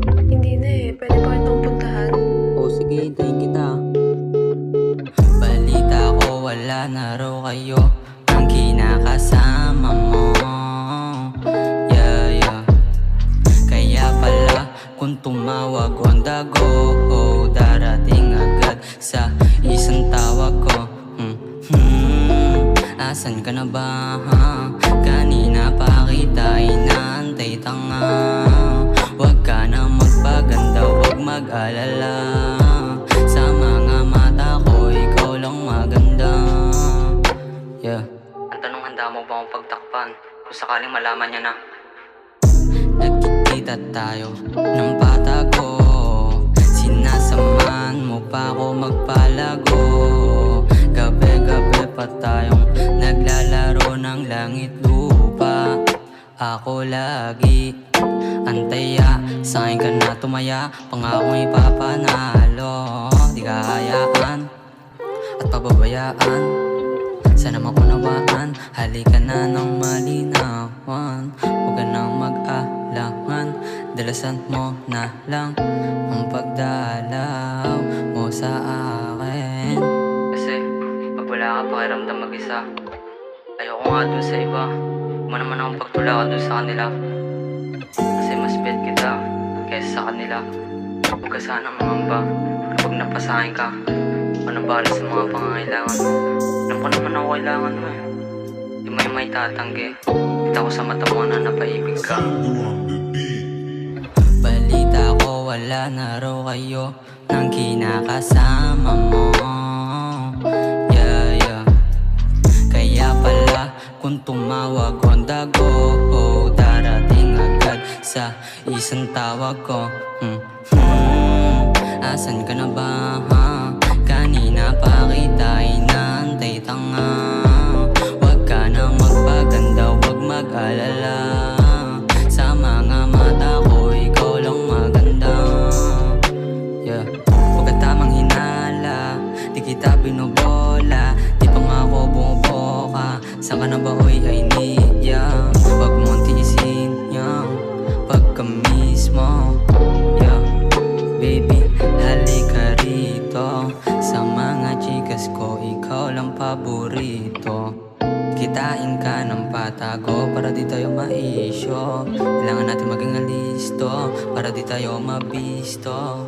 Hindi na eh. Pwede pa kitang puntahan? O sige, hintayin kita. Balita ko wala na raw kayo ang kinakasama mo. Yeah, yeah. Kaya pala kung tumawag on the go, darating agad sa isang tawag ko. Asan ka na ba? Kanina pa kita inaantay, tanga. Huwag ka na magpaganda, huwag mag-alala. Sa mga mata ko, ikaw lang maganda. Yeah. Ang tanong, handa mo ba akong pagtakpan kung sakaling malaman niya na nagkikita tayo ng patago? Sinasamahan mo pa ako magpalago. Gabi-gabi pa tayong naglalaro ng langit lupa. Ako lagi antaya, sa'kin ka na tumaya. Pangakong ipapanalo, di ka hayaan at pababayaan. Sana maunawaan, halika na ng malinawan. Huwag ka nang mag-alangan, dalasan mo na lang ang pagdalaw mo sa akin. Kasi pag wala ka pakiramdam mag-isa, ayoko nga dun sa iba. Huwag mo naman akong pagtulakan dun sa kanila, kasi mas bet kita kaysa sa kanila. Huwag ka sana mangamba, kapag napasahin ka, ano bahala sa mga pangangailangan mo. Alam ko naman ako kailangan mo eh. Di mo yung may tatanggi. Kita ko sa mata mo na napaibig ka. Balita ko wala na raw kayo ng kinakasama mo. Yeah, yeah. Kaya pala kung tumawag on the go, darating agad sa isang tawag ko. Asan ka na ba? Kanina pa kita inaantay, tanga. Huwag ka na magpaganda, huwag mag-alala. Sa mga mata ko, ikaw lang maganda. Yeah. Huwag ka tamang hinala, di kita binobola. Di pa nga ako bumuboka. Saan ka na ba, hoy, I need ya. Huwag mong tiisin yang pagka-miss mo. Yeah. Baby, halika rito. Sa mga chikas ko, ikaw lang paborito. Kitain ka ng patago para di tayo maisyo. Kailangan natin maging alisto para di tayo mabisto.